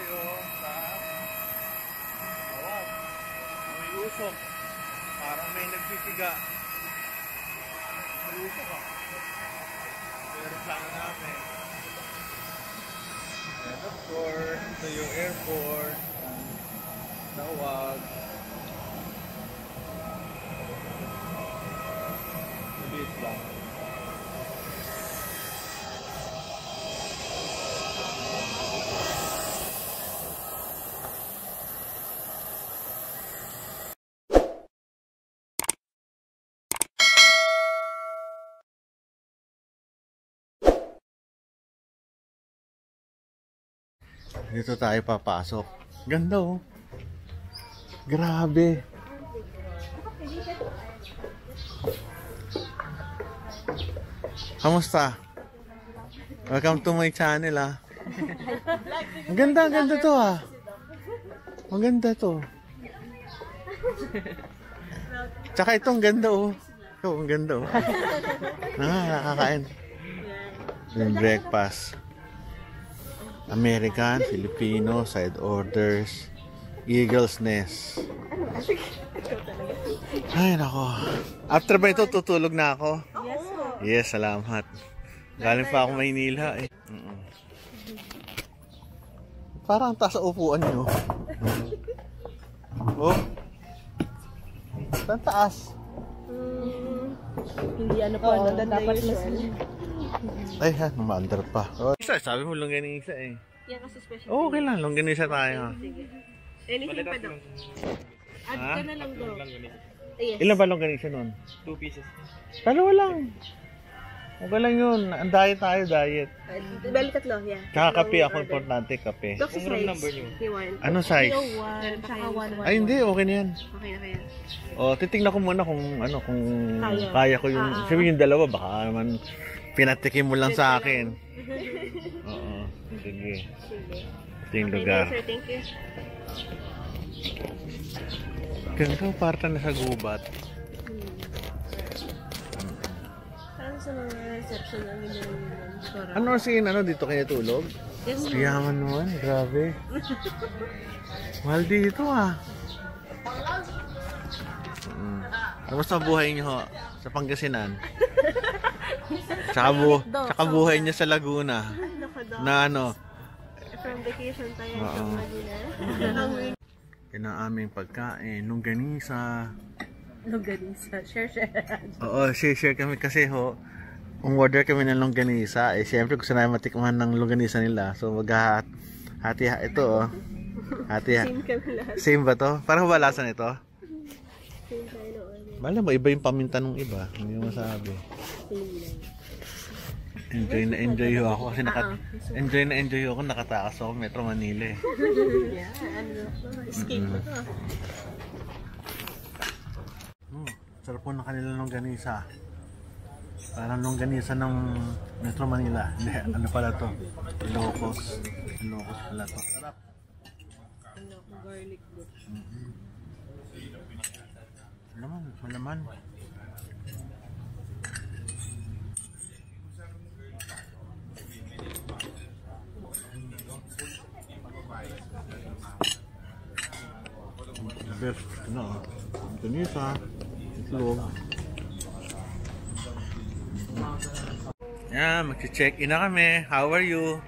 tayo sa bawat. May usok. Parang may nagtitiga. May usok ah. Pero sana namin. And of course, ito yung airport. Tawag. Maliit lang. Dito tayo papasok. Ganda oh. Grabe. Kamusta? Welcome to my channel ah. Ang ganda to ah. Ang ganda to. Tsaka itong ganda oh. Ito, ang ganda oh. Nakakain. Yung breakfast. American, Filipino, side orders, Eagle's Nest. Ay, nako. After ba ito, tutulog na ako? Yes, salamat. Galing pa ako Maynila eh. Parang taas sa upuan nyo. Oh. Saan taas? Hindi ano po, dapat mas... Ay ha, namaandar pa. Oh, sabi mo longganisa eh. Yan kasi special. Oh, okay lang, longganisa tayo. Anything pa daw. Add ka na lang daw. Ilan ba longganisa nun? 2 pieces. Dalawa lang. Okay lang yun. Ang diet tayo, diet. Bali tatlo, yeah. Tsaka kape ako, importante kape. Kung room number nyo? Ano size? 1, tsaka 1. Ay hindi, okay na yan. Okay na kaya. O, titignan ko muna kung ano, kung kaya ko yung... Sabi yung dalawa, baka naman pinatikim mo lang sa akin. Oo, sige. Ito yung lugar. Sir, thank you. Ganda, parta na sa gubat. Parang sa mga reception lang yun. Ano sin, ano dito kayo tulog? Yes, sir. Yaman naman, grabe. Mahal dito ah. Kamusta buhay nyo ho, sa Pangasinan? Tsaka buhay niya sa Laguna. Na ano? From vacation tayo sa Laguna. Yan ang aming pagkain. Longganisa. Longganisa. Share. Oo, share kami kasi ho. Order kami ng longganisa. Eh, siyempre gusto namin matikman ng longganisa nila. So, hati ito oh. Same kami lahat. Same ba to? Parang balasan ito? Same tayo noon. Malam mo, iba yung paminta ng iba. Hindi mo masabi. Enjoy ako kasi enjoy ako nakatakas ako Metro Manila eh. Yeah, escape mo to. Sarap po ng kanilang longganisa. Parang longganisa ng Metro Manila. Hindi, ano pala to? Ilocos pala to. Sarap. Garlic bread. Malaman. Best, ano, longganisa, itlog. Yeah, mag-check in na kami. How are you?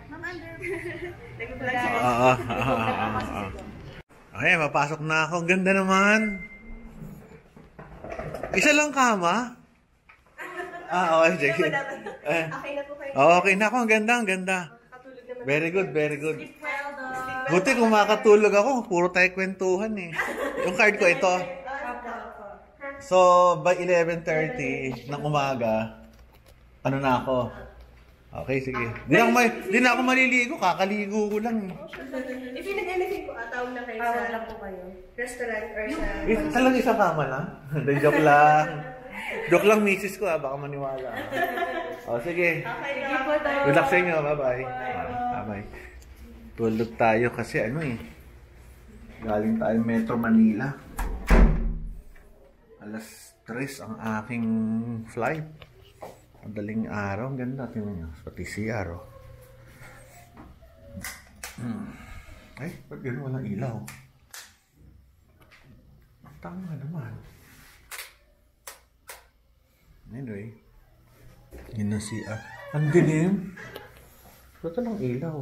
Okay, mapasok na ako. Ganda naman. Isa lang kama? Okay, sige. Okay na ako. Ang ganda. Very good. Buti kung makatulog ako, puro tayo kwentuhan eh. Yung card ko ito. So, by 11:30 ng umaga, ano na ako? Okay, sige. Di na ako maliligo, kakaligo ko lang. If you need anything po, tawag na kayo sa lang po kayo. Restaurant or sa... Talagang isang kama lang? Joke lang. Joke lang, misis ko baka maniwala. O, sige. Good luck sa inyo. Bye-bye. Bye-bye. Tulog tayo kasi ano eh. Galing tayo Metro Manila. Alas 3 ang aking flight. Madaling araw. Ang ganda. Tingnan nyo. Pati CR oh. Ay, ba't gano'n walang ilaw? Tama naman. Anyway. Yun na siya. Ang dilim. Ba't walang ilaw?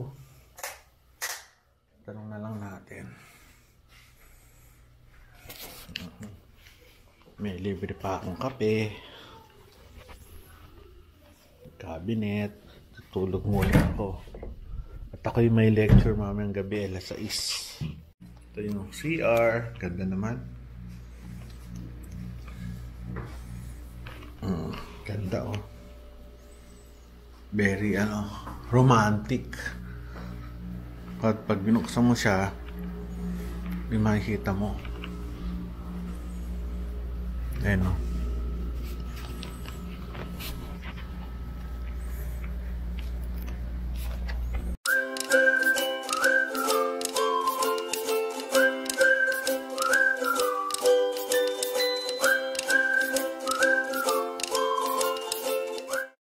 Tanong na lang natin. May libre pa akong kape. Cabinet. Tutulog muna ako. At ako'y may lecture mamayang gabi, alas 6. Ito yung CR. Ganda naman. Ganda oh. Very romantic. At pag binuksan mo siya, may makikita mo. Ayan oh.